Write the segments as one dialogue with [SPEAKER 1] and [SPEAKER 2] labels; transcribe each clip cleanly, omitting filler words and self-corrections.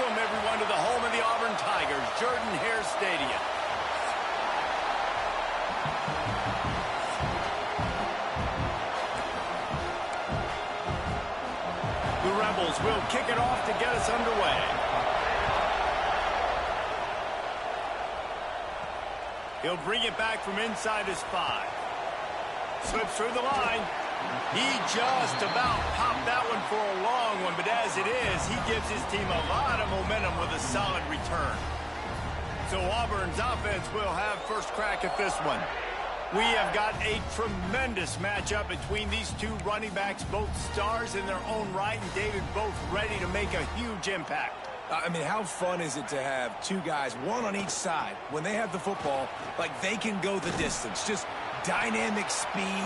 [SPEAKER 1] Welcome, everyone, to the home of the Auburn Tigers, Jordan-Hare Stadium. The Rebels will kick it off to get us underway. He'll bring it back from inside his 5. Slips through the line. He just about popped that one for a long one, but as it is, he gives his team a lot of momentum with a solid return. So Auburn's offense will have first crack at this one. We have got a tremendous matchup between these two running backs, both stars in their own right, and David, both ready to make a huge impact.
[SPEAKER 2] I mean, how fun is it to have two guys, one on each side, when they have the football, like they can go the distance. Just dynamic speed,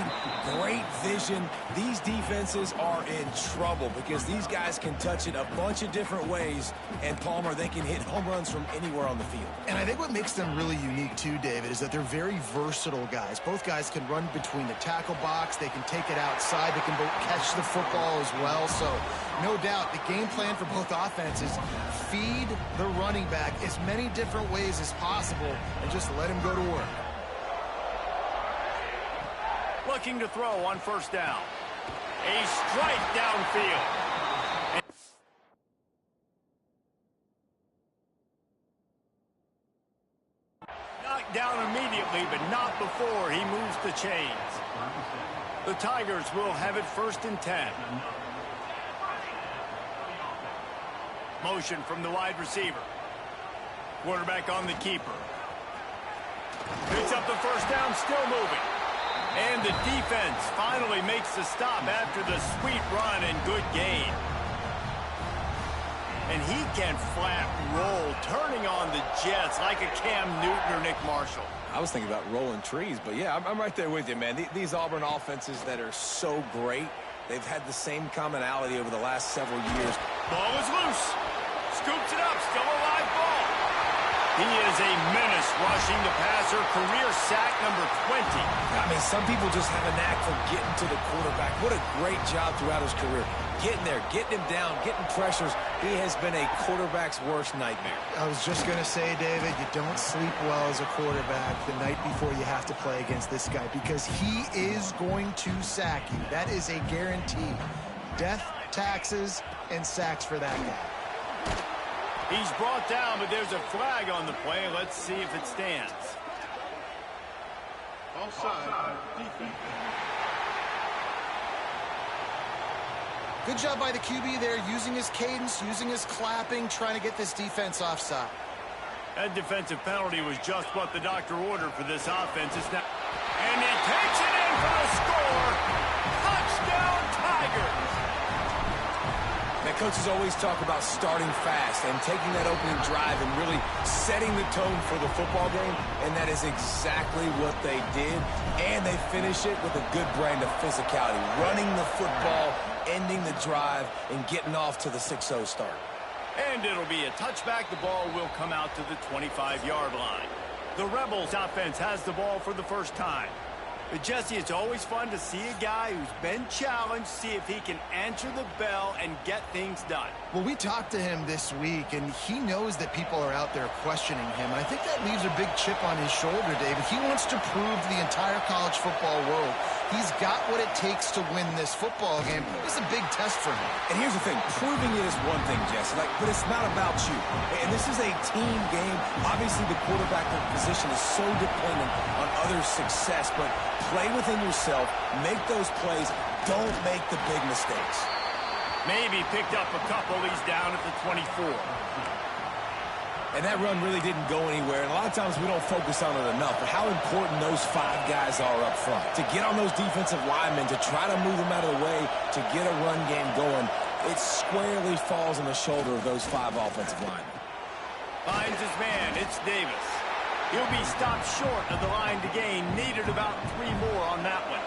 [SPEAKER 2] great vision. These defenses are in trouble because these guys can touch it a bunch of different ways, and Palmer, they can hit home runs from anywhere on the field.
[SPEAKER 3] And I think what makes them really unique too, David, is that they're very versatile guys. Both guys can run between the tackle box, they can take it outside, they can both catch the football as well. So no doubt the game plan for both offenses, feed the running back as many different ways as possible and just let him go to work.
[SPEAKER 1] Looking to throw on first down. A strike downfield. Knocked down immediately, but not before he moves the chains. The Tigers will have it 1st and 10. Motion from the wide receiver. Quarterback on the keeper. Picks up the first down, still moving. And the defense finally makes the stop after the sweet run and good gain. And he can flat roll, turning on the Jets like a Cam Newton or Nick Marshall.
[SPEAKER 2] I was thinking about rolling trees, but yeah, I'm right there with you, man. These Auburn offenses that are so great, they've had the same commonality over the last several years.
[SPEAKER 1] Ball is loose. Scoops it up. Still a live ball. He is a menace rushing the passer. Career sack number 20.
[SPEAKER 2] I mean, some people just have a knack for getting to the quarterback. What a great job throughout his career. Getting there, getting him down, getting pressures. He has been a quarterback's worst nightmare.
[SPEAKER 3] I was just going to say, David, you don't sleep well as a quarterback the night before you have to play against this guy because he is going to sack you. That is a guarantee. Death, taxes, and sacks for that guy.
[SPEAKER 1] He's brought down, but there's a flag on the play. Let's see if it stands. Offside.
[SPEAKER 3] Good job by the QB there, using his cadence, using his clapping, trying to get this defense offside.
[SPEAKER 1] That defensive penalty was just what the doctor ordered for this offense. It's now, and he takes it in for the score. Touchdown, Tigers.
[SPEAKER 2] Now, coaches always talk about starting fast and taking that opening drive and really setting the tone for the football game, and that is exactly what they did, and they finish it with a good brand of physicality, running the football, ending the drive, and getting off to the 6-0 start.
[SPEAKER 1] And it'll be a touchback. The ball will come out to the 25-yard line. The Rebels offense has the ball for the first time. But, Jesse, it's always fun to see a guy who's been challenged, see if he can answer the bell and get things done.
[SPEAKER 3] Well, we talked to him this week, and he knows that people are out there questioning him. And I think that leaves a big chip on his shoulder, David. He wants to prove to the entire college football world he's got what it takes to win this football game. It's a big test for him.
[SPEAKER 2] And here's the thing. Proving it is one thing, Jesse, but it's not about you. And this is a team game. Obviously, the quarterback position is so dependent on others' success, but play within yourself, make those plays, don't make the big mistakes.
[SPEAKER 1] Maybe picked up a couple. He's down at the 24.
[SPEAKER 2] And that run really didn't go anywhere. And a lot of times we don't focus on it enough, but how important those 5 guys are up front. To get on those defensive linemen, to try to move them out of the way, to get a run game going, it squarely falls on the shoulder of those 5 offensive linemen.
[SPEAKER 1] Finds his man. It's Davis. He'll be stopped short of the line to gain. Needed about 3 more on that one.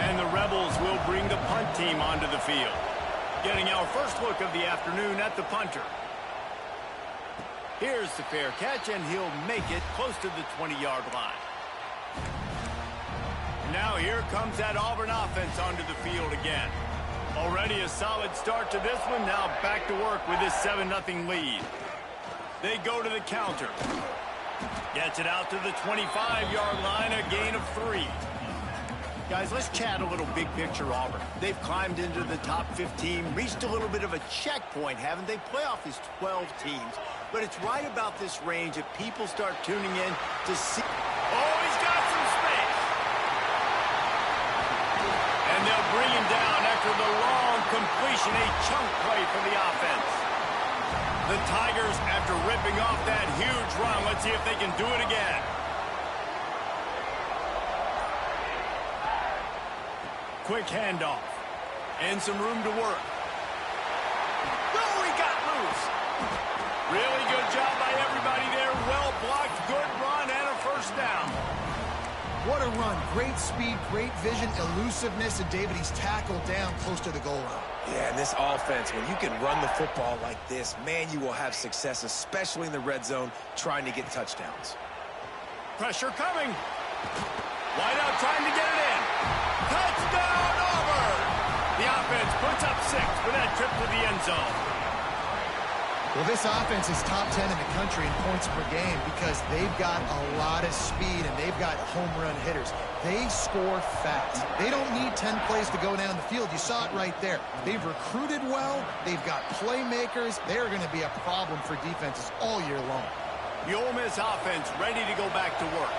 [SPEAKER 1] And the Rebels will bring the punt team onto the field. Getting our first look of the afternoon at the punter. Here's the fair catch, and he'll make it close to the 20-yard line. Now here comes that Auburn offense onto the field again. Already a solid start to this one. Now back to work with this 7-0 lead. They go to the counter. Gets it out to the 25-yard line, a gain of 3.
[SPEAKER 3] Guys, let's chat a little big picture Auburn. They've climbed into the top 15, reached a little bit of a checkpoint, haven't they? Playoff is 12 teams. But it's right about this range that people start tuning in to see.
[SPEAKER 1] Oh, he's got some space. And they'll bring him down after the long completion, a chunk play for the offense. The Tigers, after ripping off that huge run, let's see if they can do it again. Quick handoff. And some room to work.
[SPEAKER 3] Oh, he got loose.
[SPEAKER 1] Really good job by everybody there. Well blocked, good run, and a first down.
[SPEAKER 3] What a run. Great speed, great vision, elusiveness, and David, he's tackled down close to the goal line.
[SPEAKER 2] Yeah, and this offense, when you can run the football like this, man, you will have success, especially in the red zone, trying to get touchdowns.
[SPEAKER 1] Pressure coming. Wide out trying to get it in. Touchdown, Auburn! The offense puts up 6 with that trip to the end zone.
[SPEAKER 3] Well, this offense is top 10 in the country in points per game because they've got a lot of speed and they've got home run hitters. They score fast. They don't need 10 plays to go down the field. You saw it right there. They've recruited well. They've got playmakers. They're going to be a problem for defenses all year long.
[SPEAKER 1] The Ole Miss offense ready to go back to work.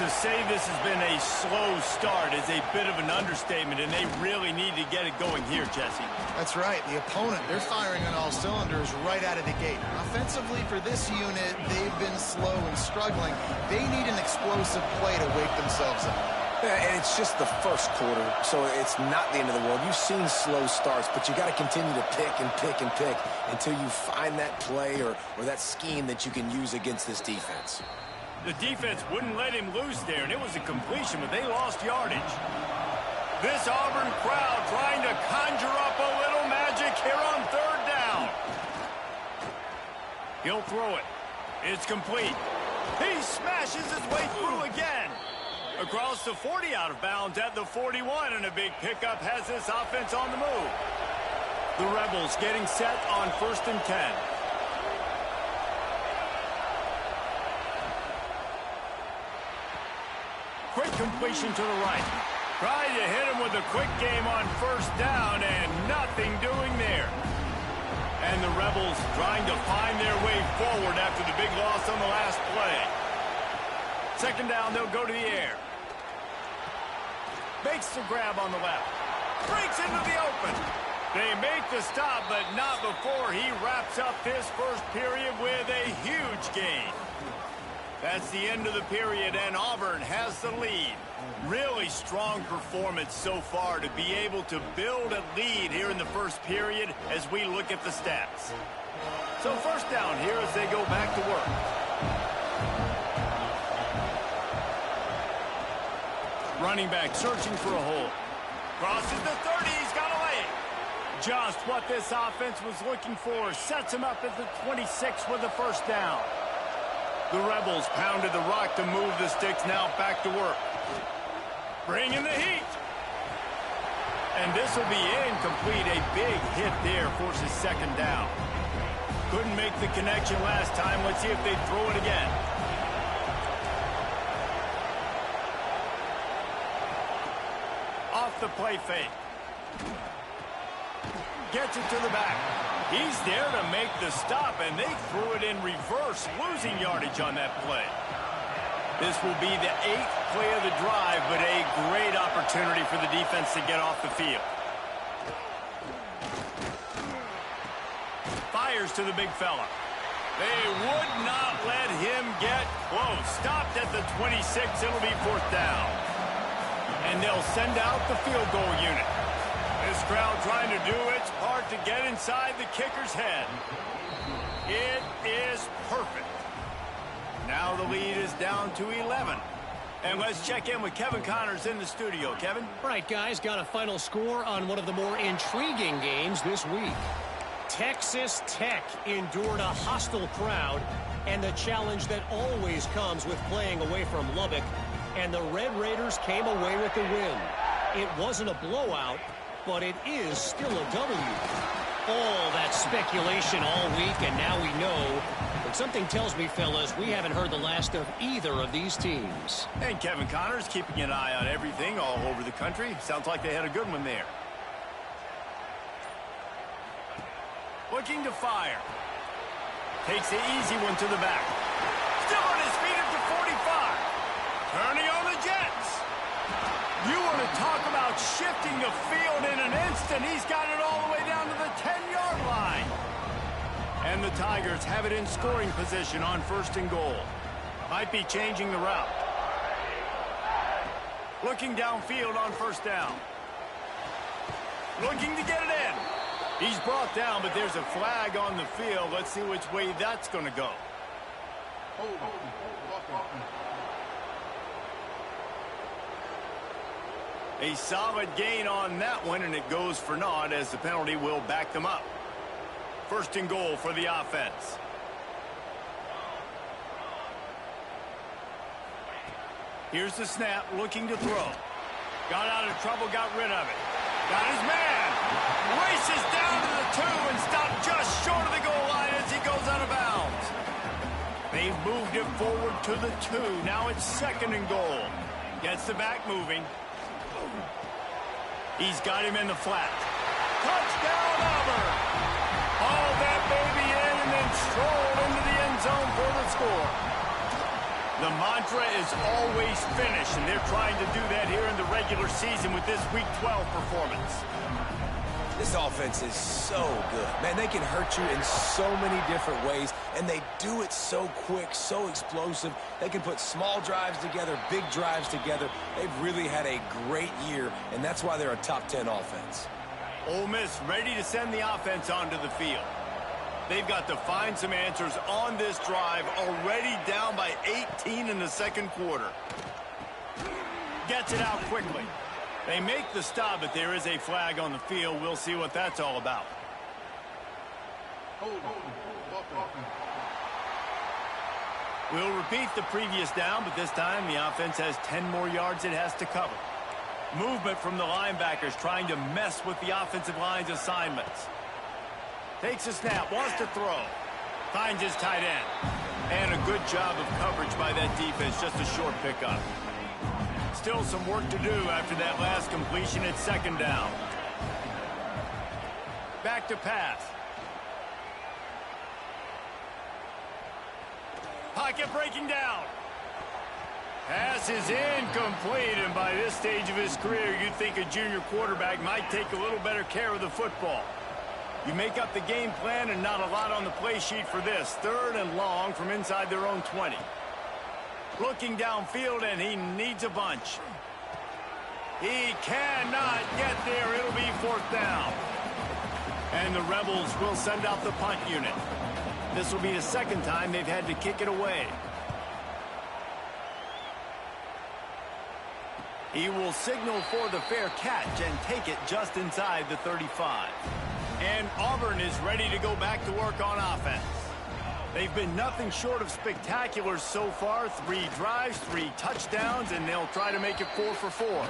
[SPEAKER 1] To say this has been a slow start is a bit of an understatement, and they really need to get it going here, Jesse.
[SPEAKER 3] That's right. The opponent, they're firing on all cylinders right out of the gate. Offensively, for this unit, they've been slow and struggling. They need an explosive play to wake themselves up.
[SPEAKER 2] Yeah, and it's just the first quarter, so it's not the end of the world. You've seen slow starts, but you got to continue to pick and pick and pick until you find that play or that scheme that you can use against this defense.
[SPEAKER 1] The defense wouldn't let him loose there, and it was a completion, but they lost yardage. This Auburn crowd trying to conjure up a little magic here on 3rd down. He'll throw it. It's complete. He smashes his way through again. Across the 40, out of bounds at the 41, and a big pickup has this offense on the move. The Rebels getting set on 1st and 10. Quick completion to the right. Trying to hit him with a quick game on 1st down, and nothing doing there. And the Rebels trying to find their way forward after the big loss on the last play. 2nd down, they'll go to the air. Makes the grab on the left. Breaks into the open. They make the stop, but not before he wraps up this first period with a huge gain. That's the end of the period, and Auburn has the lead. Really strong performance so far to be able to build a lead here in the first period as we look at the stats. So 1st down here as they go back to work. Running back searching for a hole. Crosses the 30, he's got a lane. Just what this offense was looking for. Sets him up at the 26 with the 1st down. The Rebels pounded the rock to move the sticks, now back to work. Bringing the heat. And this will be incomplete. A big hit there forces 2nd down. Couldn't make the connection last time. Let's see if they throw it again. Off the play fake. Gets it to the back. He's there to make the stop, and they threw it in reverse, losing yardage on that play. This will be the 8th play of the drive, but a great opportunity for the defense to get off the field. Fires to the big fella. They would not let him get close. Stopped at the 26. It'll be 4th down. And they'll send out the field goal unit. This crowd trying to do its part to get inside the kicker's head. It is perfect. Now the lead is down to 11. And let's check in with Kevin Connors in the studio. Kevin?
[SPEAKER 4] All right, guys, got a final score on one of the more intriguing games this week. Texas Tech endured a hostile crowd and the challenge that always comes with playing away from Lubbock. And the Red Raiders came away with the win. It wasn't a blowout, but it is still a W. All that speculation all week, and now we know. But something tells me, fellas, we haven't heard the last of either of these teams.
[SPEAKER 1] And Kevin Connors keeping an eye on everything all over the country. Sounds like they had a good one there. Looking to fire. Takes the easy one to the back. Still on his feet at the 45. Turning on the Jets. You want to talk about shifting the field in an instant. He's got it all the way down to the 10-yard line. And the Tigers have it in scoring position on 1st and goal. Might be changing the route. Looking downfield on 1st down. Looking to get it in. He's brought down, but there's a flag on the field. Let's see which way that's going to go. A solid gain on that one, and it goes for naught as the penalty will back them up. 1st and goal for the offense. Here's the snap, looking to throw. Got out of trouble, got rid of it. Got his man. Races down to the 2 and stopped just short of the goal line as he goes out of bounds. They've moved it forward to the 2. Now it's 2nd and goal. Gets the back moving. He's got him in the flat. Touchdown, Auburn. Haul that baby in and then stroll into the end zone for the score. The mantra is always finish, and they're trying to do that here in the regular season with this Week 12 performance.
[SPEAKER 2] This offense is so good. Man, they can hurt you in so many different ways, and they do it so quick, so explosive. They can put small drives together, big drives together. They've really had a great year, and that's why they're a top 10 offense.
[SPEAKER 1] Ole Miss ready to send the offense onto the field. They've got to find some answers on this drive, already down by 18 in the 2nd quarter. Gets it out quickly. They make the stop, but there is a flag on the field. We'll see what that's all about. We'll repeat the previous down, but this time the offense has 10 more yards it has to cover. Movement from the linebackers trying to mess with the offensive line's assignments. Takes a snap, wants to throw. Finds his tight end. And a good job of coverage by that defense, just a short pickup. Still some work to do after that last completion at 2nd down. Back to pass. Pocket breaking down. Pass is incomplete, and by this stage of his career, you'd think a junior quarterback might take a little better care of the football. You make up the game plan and not a lot on the play sheet for this. 3rd and long from inside their own 20. Looking downfield, and he needs a bunch. He cannot get there. It'll be 4th down. And the Rebels will send out the punt unit. This will be the 2nd time they've had to kick it away. He will signal for the fair catch and take it just inside the 35. And Auburn is ready to go back to work on offense. They've been nothing short of spectacular so far. 3 drives, 3 touchdowns, and they'll try to make it 4 for 4.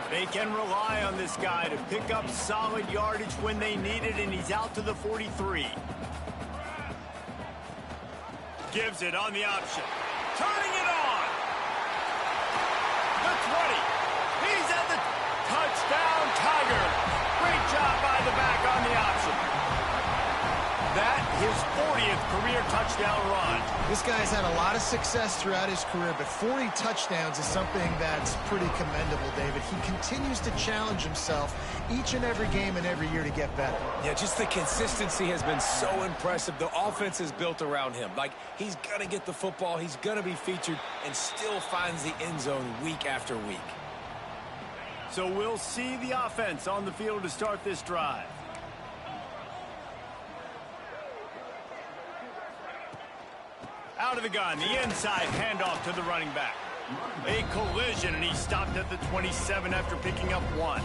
[SPEAKER 1] They can rely on this guy to pick up solid yardage when they need it, and he's out to the 43. Gives it on the option. Turning it on. The 20. He's at the touchdown, Tiger. Great job by the back on the option. That, his 40th career touchdown run.
[SPEAKER 3] This guy's had a lot of success throughout his career, but 40 touchdowns is something that's pretty commendable, David. He continues to challenge himself each and every game and every year to get better.
[SPEAKER 2] Yeah, just the consistency has been so impressive. The offense is built around him. Like, he's going to get the football, he's going to be featured, and still finds the end zone week after week.
[SPEAKER 1] So we'll see the offense on the field to start this drive. Out of the gun, the inside handoff to the running back. A collision, and he stopped at the 27 after picking up 1.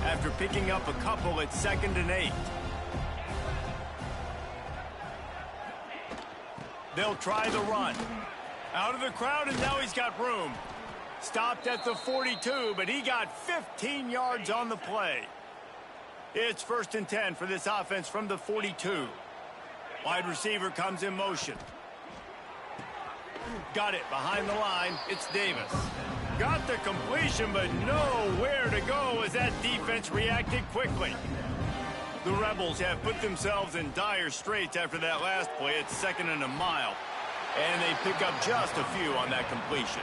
[SPEAKER 1] After picking up a couple at 2nd and 8. They'll try the run. Out of the crowd, and now he's got room. Stopped at the 42, but he got 15 yards on the play. It's 1st and 10 for this offense from the 42. Wide receiver comes in motion. Got it behind the line. It's Davis. Got the completion, but nowhere to go as that defense reacted quickly. The Rebels have put themselves in dire straits after that last play. It's 2nd and a mile. And they pick up just a few on that completion.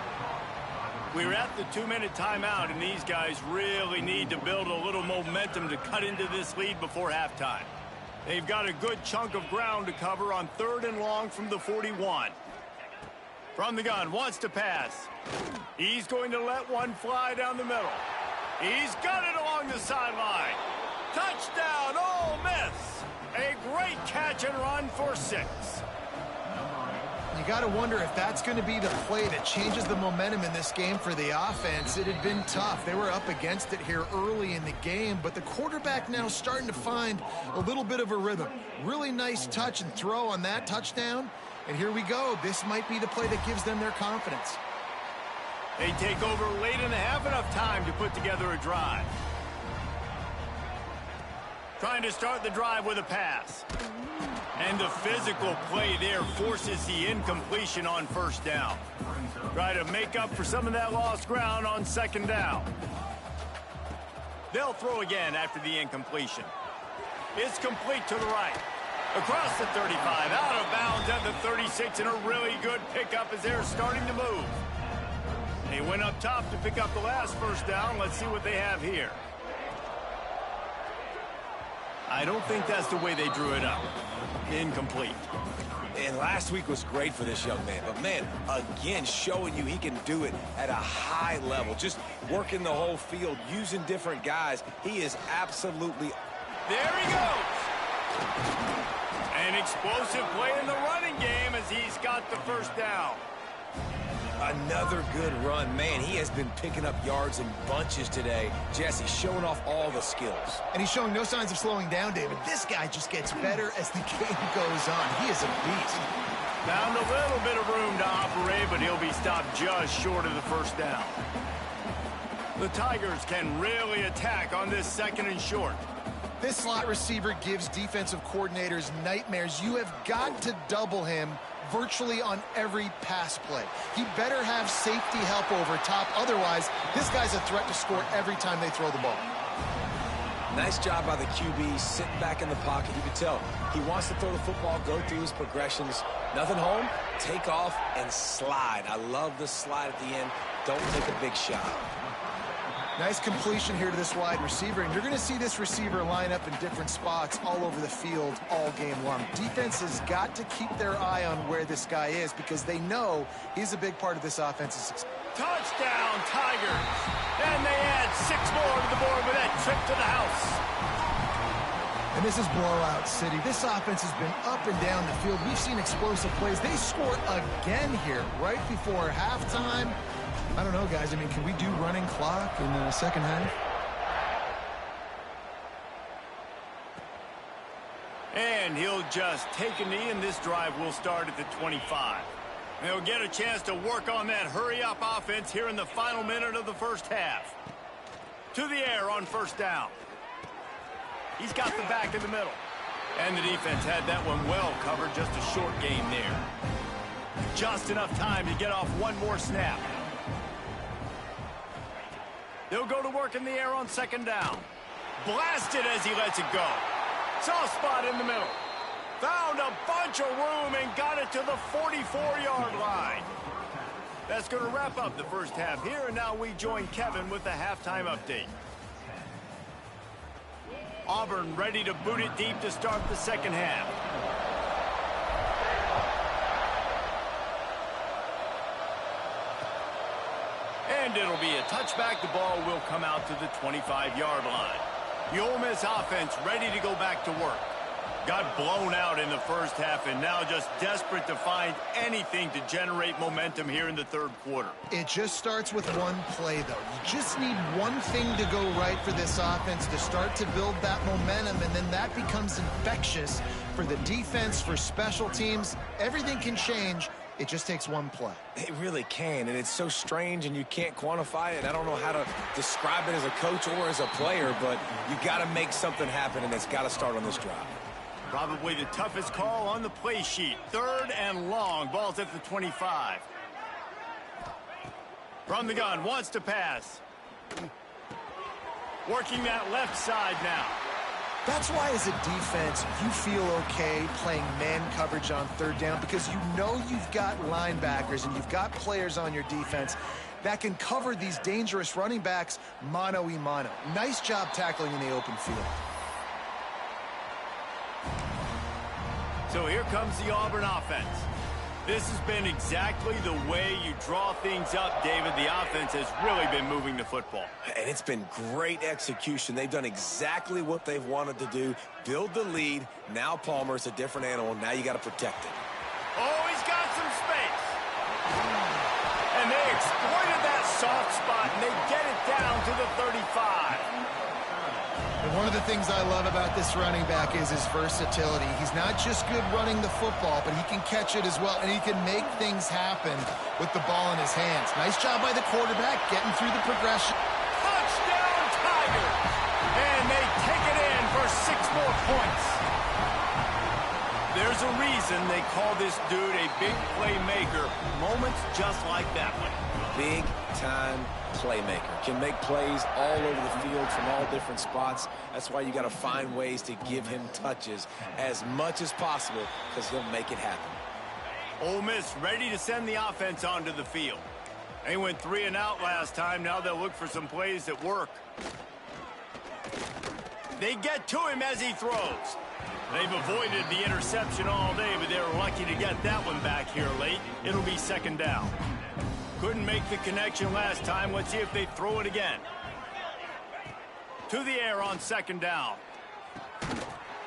[SPEAKER 1] We're at the 2-minute timeout, and these guys really need to build a little momentum to cut into this lead before halftime. They've got a good chunk of ground to cover on 3rd and long from the 41. From the gun, wants to pass. He's going to let one fly down the middle. He's got it along the sideline. Touchdown, Ole Miss! A great catch and run for 6.
[SPEAKER 3] You got to wonder if that's going to be the play that changes the momentum in this game for the offense. It had been tough. They were up against it here early in the game, but the quarterback now starting to find a little bit of a rhythm. Really nice touch and throw on that touchdown. And here we go. This might be the play that gives them their confidence.
[SPEAKER 1] They take over late and have enough time to put together a drive. Trying to start the drive with a pass. And the physical play there forces the incompletion on 1st down. Try to make up for some of that lost ground on 2nd down. They'll throw again after the incompletion. It's complete to the right. Across the 35, out of bounds at the 36, and a really good pickup as they're starting to move. They went up top to pick up the last 1st down. Let's see what they have here. I don't think that's the way they drew it up. Incomplete.
[SPEAKER 2] And last week was great for this young man. But, man, again, showing you he can do it at a high level. Just working the whole field, using different guys. He is absolutely...
[SPEAKER 1] There he goes! An explosive play in the running game as he's got the 1st down.
[SPEAKER 2] Another good run. Man, he has been picking up yards in bunches today. Jesse showing off all the skills.
[SPEAKER 3] And he's showing no signs of slowing down, David. This guy just gets better as the game goes on. He is a beast.
[SPEAKER 1] Found a little bit of room to operate, but he'll be stopped just short of the 1st down. The Tigers can really attack on this 2nd and short.
[SPEAKER 3] This slot receiver gives defensive coordinators nightmares. You have got to double him virtually on every pass play. He better have safety help over top. Otherwise, this guy's a threat to score every time they throw the ball.
[SPEAKER 2] Nice job by the QB, sitting back in the pocket. You can tell he wants to throw the football, go through his progressions. Nothing home, take off, and slide. I love the slide at the end. Don't take a big shot.
[SPEAKER 3] Nice completion here to this wide receiver, and you're going to see this receiver line up in different spots all over the field all game long. Defense has got to keep their eye on where this guy is because they know he's a big part of this offense's success.
[SPEAKER 1] Touchdown, Tigers! And they add 6 more to the board with that trip to the house.
[SPEAKER 3] And this is blowout city. This offense has been up and down the field. We've seen explosive plays. They scored again here right before halftime. I don't know, guys. I mean, can we do running clock in the 2nd half?
[SPEAKER 1] And he'll just take a knee, and this drive will start at the 25. They'll get a chance to work on that hurry-up offense here in the final minute of the 1st half. To the air on 1st down. He's got the back in the middle. And the defense had that one well covered, just a short gain there. Just enough time to get off one more snap. They'll go to work in the air on 2nd down. Blasted as he lets it go. Soft spot in the middle. Found a bunch of room and got it to the 44-yard line. That's going to wrap up the 1st half here, and now we join Kevin with the halftime update. Auburn ready to boot it deep to start the 2nd half. And it'll be a touchback. The ball will come out to the 25-yard line. The Ole Miss offense ready to go back to work. Got blown out in the 1st half and now just desperate to find anything to generate momentum here in the 3rd quarter.
[SPEAKER 3] It just starts with one play, though. You just need one thing to go right for this offense to start to build that momentum, and then that becomes infectious for the defense, for special teams. Everything can change It just takes one play.
[SPEAKER 2] It really can, and it's so strange, and you can't quantify it. I don't know how to describe it as a coach or as a player, but you got to make something happen, and it's got to start on this drive.
[SPEAKER 1] Probably the toughest call on the play sheet. 3rd and long. Ball's at the 25. From the gun, wants to pass. Working that left side now.
[SPEAKER 3] That's why, as a defense, you feel okay playing man coverage on 3rd down, because you know you've got linebackers and you've got players on your defense that can cover these dangerous running backs mano-a-mano. Nice job tackling in the open field.
[SPEAKER 1] So here comes the Auburn offense. This has been exactly the way you draw things up, David. The offense has really been moving the football.
[SPEAKER 2] And it's been great execution. They've done exactly what they've wanted to do. Build the lead. Now Palmer's a different animal. Now you got to protect it.
[SPEAKER 1] Oh, he's got some space. And they exploited that soft spot, and they get it down to the 35.
[SPEAKER 3] And one of the things I love about this running back is his versatility. He's not just good running the football, but he can catch it as well, and he can make things happen with the ball in his hands. Nice job by the quarterback getting through the progression.
[SPEAKER 1] Touchdown, Tigers! And they take it in for 6 more points. There's a reason they call this dude a big playmaker. Moments just like that one.
[SPEAKER 2] Big-time playmaker. Can make plays all over the field from all different spots. That's why you got to find ways to give him touches as much as possible, because he'll make it happen.
[SPEAKER 1] Ole Miss ready to send the offense onto the field. They went 3 and out last time. Now they'll look for some plays that work. They get to him as he throws. They've avoided the interception all day, but they were lucky to get that one back here late. It'll be 2nd down. Couldn't make the connection last time. Let's see if they throw it again. To the air on 2nd down.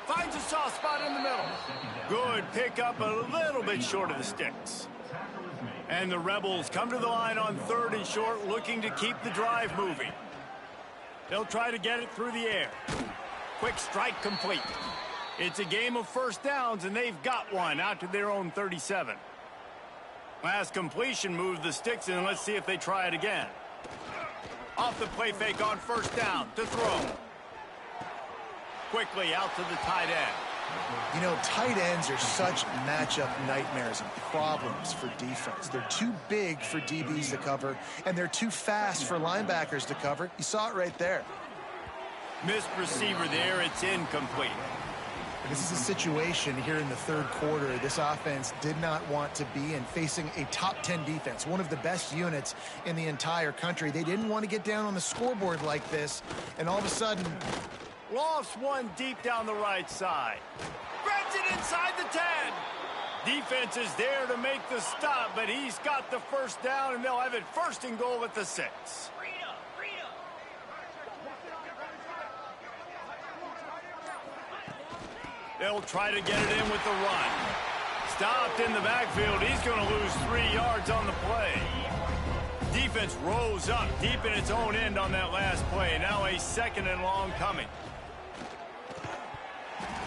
[SPEAKER 1] Finds a soft spot in the middle. Good pickup, a little bit short of the sticks. And the Rebels come to the line on 3rd and short, looking to keep the drive moving. They'll try to get it through the air. Quick strike complete. It's a game of 1st downs, and they've got one out to their own 37. Last completion moved the sticks in. Let's see if they try it again. Off the play fake on 1st down to throw. Quickly out to the tight end.
[SPEAKER 3] You know, tight ends are such matchup nightmares and problems for defense. They're too big for DBs to cover, and they're too fast for linebackers to cover. You saw it right there.
[SPEAKER 1] Missed receiver there. It's incomplete.
[SPEAKER 3] This is a situation here in the 3rd quarter this offense did not want to be in, facing a top 10 defense, one of the best units in the entire country. They didn't want to get down on the scoreboard like this, and all of a sudden...
[SPEAKER 1] Lost one deep down the right side. Grabs it inside the 10. Defense is there to make the stop, but he's got the 1st down, and they'll have it 1st and goal at the 6. They'll try to get it in with the run. Stopped in the backfield. He's going to lose 3 yards on the play. Defense rose up deep in its own end on that last play. Now a 2nd and long coming.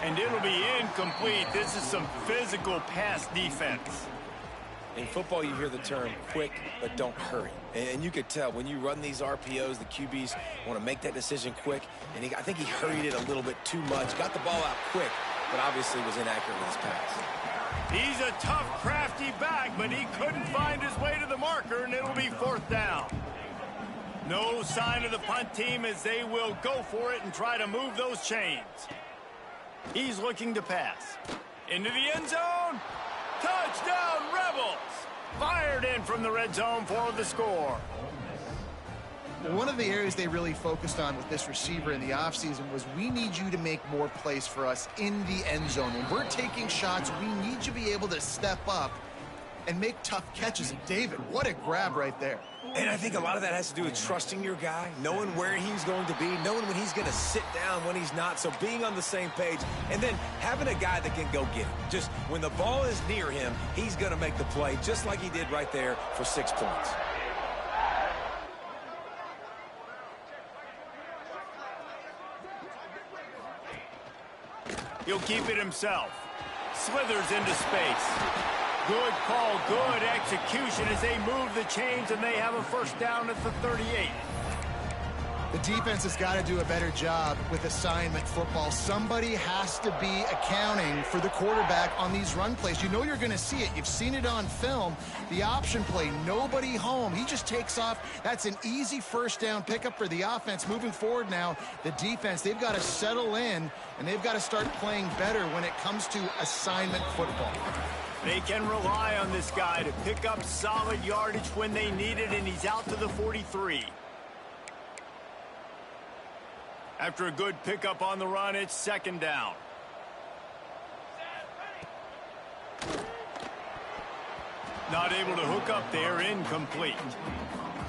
[SPEAKER 1] And it'll be incomplete. This is some physical pass defense.
[SPEAKER 2] In football, you hear the term quick, but don't hurry. And you could tell when you run these RPOs, the QBs want to make that decision quick. And I think he hurried it a little bit too much. Got the ball out quick, but obviously was inaccurate with his pass.
[SPEAKER 1] He's a tough, crafty back, but he couldn't find his way to the marker, and it'll be 4th down. No sign of the punt team as they will go for it and try to move those chains. He's looking to pass. Into the end zone. Touchdown, Rebels! Fired in from the red zone for the score.
[SPEAKER 3] One of the areas they really focused on with this receiver in the offseason was, we need you to make more plays for us in the end zone. When we're taking shots, we need you to be able to step up and make tough catches. And David, what a grab right there.
[SPEAKER 2] And I think a lot of that has to do with trusting your guy, knowing where he's going to be, knowing when he's going to sit down, when he's not. So being on the same page, and then having a guy that can go get it. Just when the ball is near him, he's going to make the play, just like he did right there for 6 points.
[SPEAKER 1] He'll keep it himself. Slithers into space. Good call, good execution as they move the chains, and they have a first down at the 38.
[SPEAKER 3] The defense has got to do a better job with assignment football. Somebody has to be accounting for the quarterback on these run plays. You know you're going to see it. You've seen it on film. The option play, nobody home. He just takes off. That's an easy first down pickup for the offense. Moving forward now, the defense, they've got to settle in, and they've got to start playing better when it comes to assignment football.
[SPEAKER 1] They can rely on this guy to pick up solid yardage when they need it, and he's out to the 43. After a good pickup on the run, it's second down. Not able to hook up there, incomplete.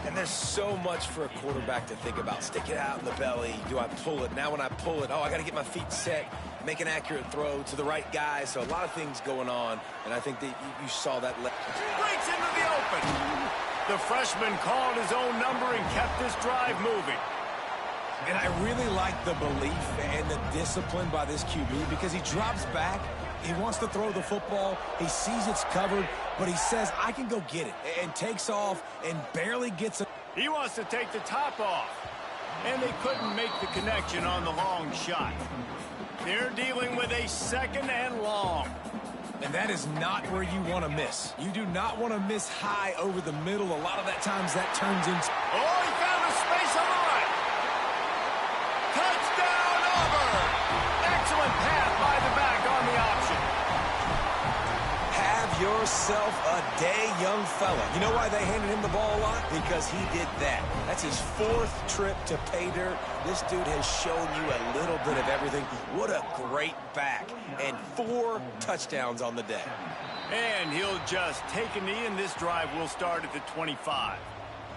[SPEAKER 2] And there's so much for a quarterback to think about. Stick it out in the belly. Do I pull it? Now when I pull it, I got to get my feet set, make an accurate throw to the right guy. So a lot of things going on, and I think that you saw that.
[SPEAKER 1] Breaks into the open. The freshman called his own number and kept this drive moving.
[SPEAKER 2] And I really like the belief and the discipline by this QB because he drops back. He wants to throw the football. He sees it's covered, but he says, I can go get it, and takes off and barely gets it.
[SPEAKER 1] He wants to take the top off, and they couldn't make the connection on the long shot. They're dealing with a second and long.
[SPEAKER 2] And that is not where you want to miss. You do not want to miss high over the middle. A lot of that times that turns into...
[SPEAKER 1] Oh, he found a space on the right. Touchdown, Auburn! Excellent pass by the back on the option.
[SPEAKER 2] Have yourself a day, young fella. You know why they handed him the ball a lot? Because he did that. That's his fourth trip to pay dirt. This dude has shown you a little bit of everything. What a great back. And 4 touchdowns on the day.
[SPEAKER 1] And he'll just take a knee, and this drive will start at the 25.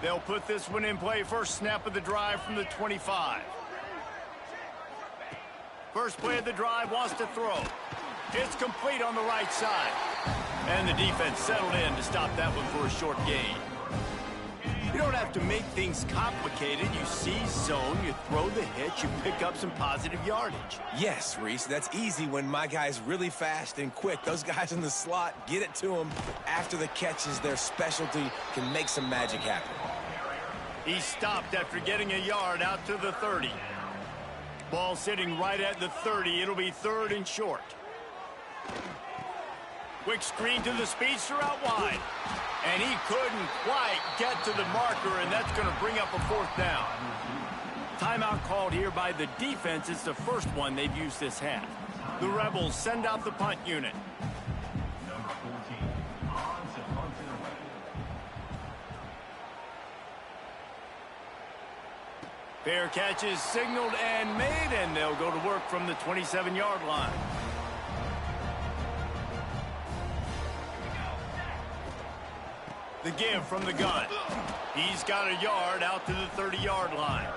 [SPEAKER 1] They'll put this one in play. First snap of the drive from the 25. First play of the drive, wants to throw. It's complete on the right side. And the defense settled in to stop that one for a short gain. You don't have to make things complicated. You seize zone, you throw the hitch, you pick up some positive yardage.
[SPEAKER 2] Yes, Reese, that's easy when my guy's really fast and quick. Those guys in the slot, get it to them after the catch is their specialty, can make some magic happen.
[SPEAKER 1] He stopped after getting a yard out to the 30. Ball sitting right at the 30. It'll be third and short. Quick screen to the speedster out wide. And he couldn't quite get to the marker, and that's going to bring up a fourth down. Timeout called here by the defense. It's the first one they've used this half. The Rebels send out the punt unit. Fair catch is signaled and made, and they'll go to work from the 27-yard line. The give from the gun. He's got a yard out to the 30-yard line.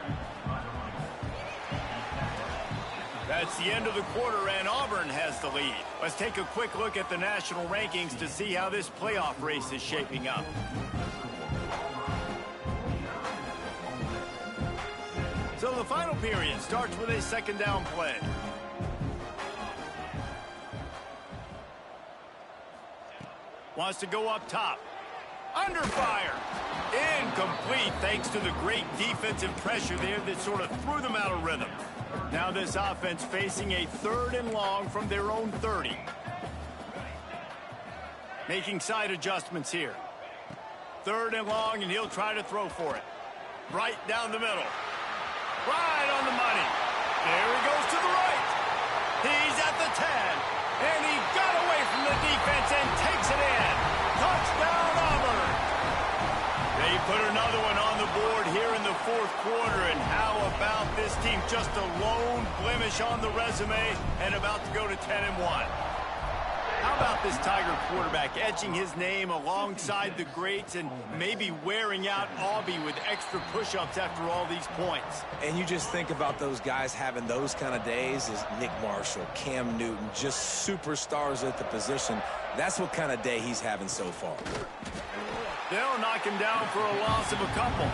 [SPEAKER 1] That's the end of the quarter, and Auburn has the lead. Let's take a quick look at the national rankings to see how this playoff race is shaping up. So the final period starts with a second down play. Wants to go up top. Under fire. Incomplete thanks to the great defensive pressure there that sort of threw them out of rhythm. Now this offense facing a third and long from their own 30. Making side adjustments here. Third and long, and he'll try to throw for it. Right down the middle. Right on the money. There he goes to the right. He's at the 10. And he got away from the defense and takes it in. Touchdown, Auburn. They put another one on the board here in the fourth quarter. And how about this team? Just a lone blemish on the resume and about to go to 10-1. How about this Tiger quarterback etching his name alongside the greats and maybe wearing out Aubie with extra push-ups after all these points?
[SPEAKER 2] And you just think about those guys having those kind of days as Nick Marshall, Cam Newton, just superstars at the position. That's what kind of day he's having so far.
[SPEAKER 1] They'll knock him down for a loss of a couple.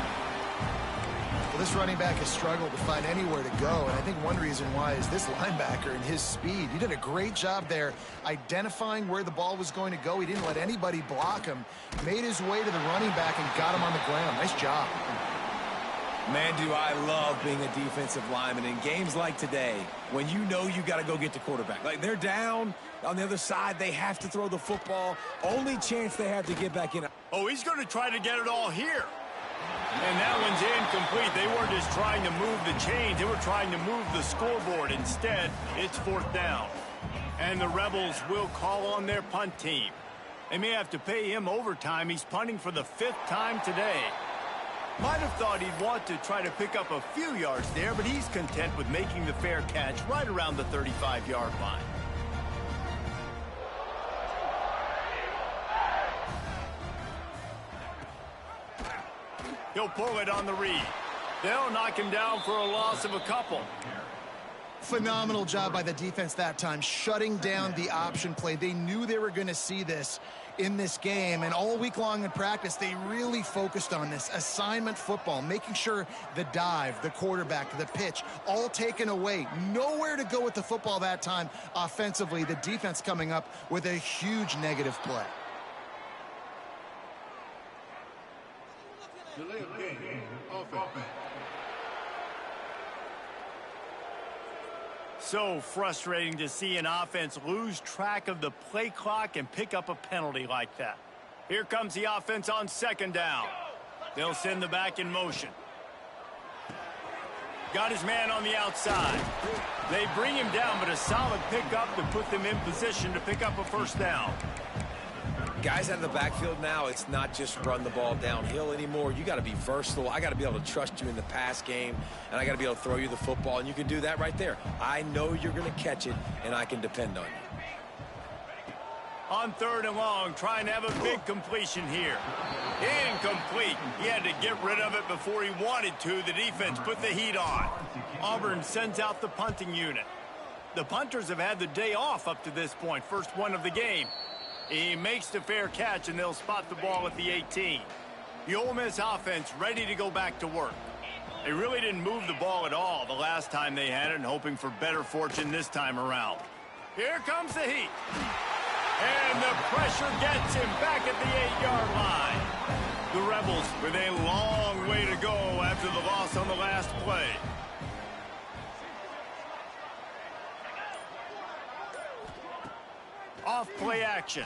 [SPEAKER 3] This running back has struggled to find anywhere to go, and I think one reason why is this linebacker and his speed. He did a great job there identifying where the ball was going to go. He didn't let anybody block him, made his way to the running back and got him on the ground. Nice job.
[SPEAKER 2] Man, do I love being a defensive lineman in games like today when you know you got to go get the quarterback. Like, they're down on the other side. They have to throw the football. Only chance they have to get back in.
[SPEAKER 1] Oh, he's going to try to get it all here. And that one's incomplete. They weren't just trying to move the chains. They were trying to move the scoreboard. Instead, it's 4th down. And the Rebels will call on their punt team. They may have to pay him overtime. He's punting for the 5th time today. Might have thought he'd want to try to pick up a few yards there, but he's content with making the fair catch right around the 35-yard line. He'll pull it on the read. They'll knock him down for a loss of a couple.
[SPEAKER 3] Phenomenal job by the defense that time, shutting down the option play. They knew they were going to see this in this game, and all week long in practice, they really focused on this assignment football, making sure the dive, the quarterback, the pitch, all taken away. Nowhere to go with the football that time offensively. The defense coming up with a huge negative play.
[SPEAKER 1] So frustrating to see an offense lose track of the play clock and pick up a penalty like that. Here comes the offense on 2nd down. They'll send the back in motion. Got his man on the outside. They bring him down, but a solid pickup to put them in position to pick up a 1st down.
[SPEAKER 2] Guys out of the backfield now, it's not just run the ball downhill anymore. You got to be versatile. I got to be able to trust you in the pass game, and I got to be able to throw you the football, and you can do that right there. I know you're going to catch it, and I can depend on you.
[SPEAKER 1] On 3rd and long, trying to have a big completion here. Incomplete. He had to get rid of it before he wanted to. The defense put the heat on. Auburn sends out the punting unit. The punters have had the day off up to this point. First one of the game. He makes the fair catch, and they'll spot the ball at the 18. The Ole Miss offense ready to go back to work. They really didn't move the ball at all the last time they had it, and hoping for better fortune this time around. Here comes the heat. And the pressure gets him back at the 8-yard line. The Rebels with a long way to go after the loss on the last play. Off play action.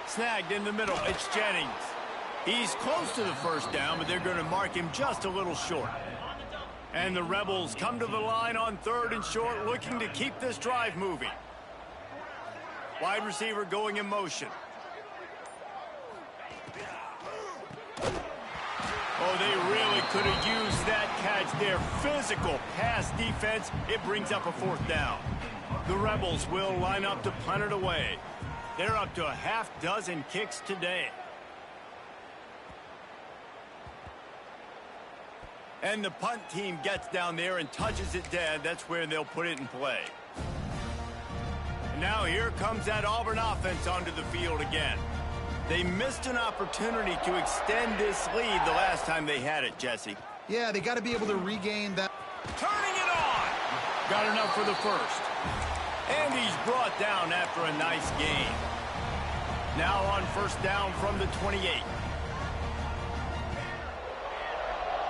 [SPEAKER 1] Snagged in the middle. It's Jennings. He's close to the 1st down, but they're going to mark him just a little short. And the Rebels come to the line on 3rd and short, looking to keep this drive moving. Wide receiver going in motion. Oh, they really could have used that catch there. Physical pass defense. It brings up a 4th down. The Rebels will line up to punt it away. They're up to a half-dozen kicks today. And the punt team gets down there and touches it dead. That's where they'll put it in play. And now here comes that Auburn offense onto the field again. They missed an opportunity to extend this lead the last time they had it, Jesse.
[SPEAKER 3] Yeah, they got to be able to regain that.
[SPEAKER 1] Turning it on. Got enough for the 1st. And he's brought down after a nice gain. Now on 1st down from the 28.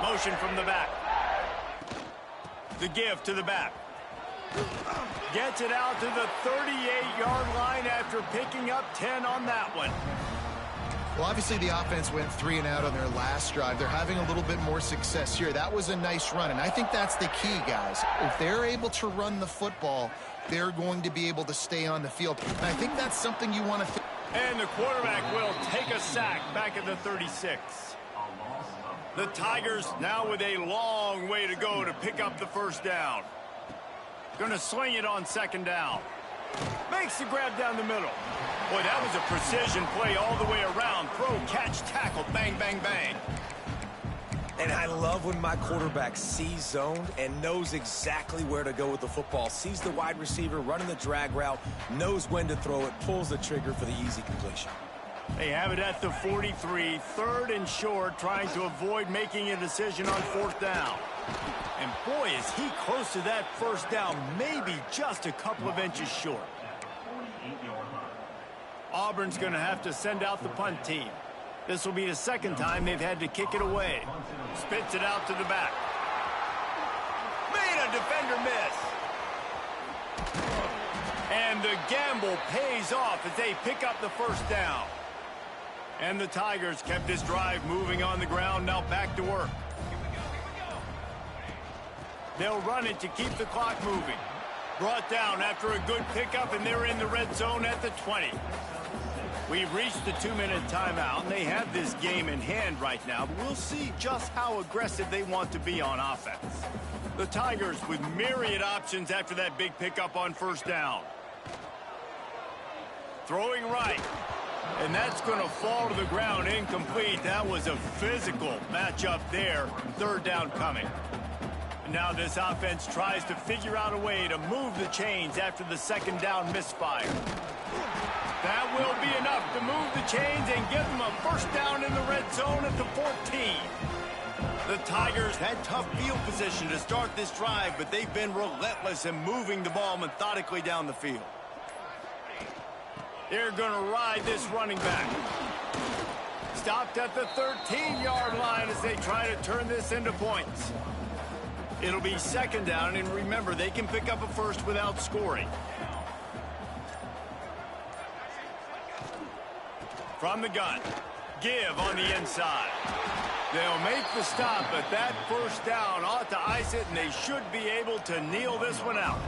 [SPEAKER 1] Motion from the back. The give to the back. Gets it out to the 38-yard line after picking up 10 on that one.
[SPEAKER 3] Well, obviously the offense went 3 and out on their last drive. They're having a little bit more success here. That was a nice run, and I think that's the key, guys. If they're able to run the football, they're going to be able to stay on the field. And I think that's something you want to...
[SPEAKER 1] And the quarterback will take a sack back at the 36. The Tigers now with a long way to go to pick up the 1st down. Going to sling it on 2nd down. Makes the grab down the middle. Boy, that was a precision play all the way around. Throw, catch, tackle, bang, bang, bang.
[SPEAKER 2] And I love when my quarterback sees zoned and knows exactly where to go with the football. Sees the wide receiver running the drag route, knows when to throw it, pulls the trigger for the easy completion.
[SPEAKER 1] They have it at the 43, 3rd and short, trying to avoid making a decision on 4th down. And boy, is he close to that 1st down, maybe just a couple of inches short. Auburn's going to have to send out the punt team. This will be the 2nd time they've had to kick it away. Spits it out to the back. Made a defender miss. And the gamble pays off as they pick up the 1st down. And the Tigers kept this drive moving on the ground, now back to work. They'll run it to keep the clock moving. Brought down after a good pickup, and they're in the red zone at the 20. We've reached the 2-minute timeout, and they have this game in hand right now. But we'll see just how aggressive they want to be on offense. The Tigers with myriad options after that big pickup on 1st down. Throwing right. And that's going to fall to the ground incomplete. That was a physical matchup there. 3rd down coming. Now this offense tries to figure out a way to move the chains after the 2nd down misfire. That will be enough to move the chains and give them a 1st down in the red zone at the 14. The Tigers had tough field position to start this drive, but they've been relentless in moving the ball methodically down the field. They're going to ride this running back. Stopped at the 13-yard line as they try to turn this into points. It'll be 2nd down, and remember, they can pick up a 1st without scoring. From the gun, give on the inside. They'll make the stop, but that 1st down ought to ice it, and they should be able to kneel this one out.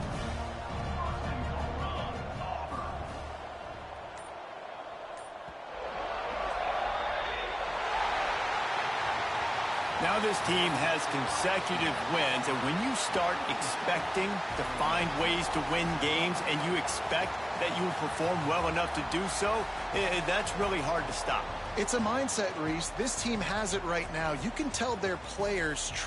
[SPEAKER 1] Now this team has consecutive wins, and when you start expecting to find ways to win games and you expect that you will perform well enough to do so, that's really hard to stop.
[SPEAKER 3] It's a mindset, Reese. This team has it right now. You can tell their players try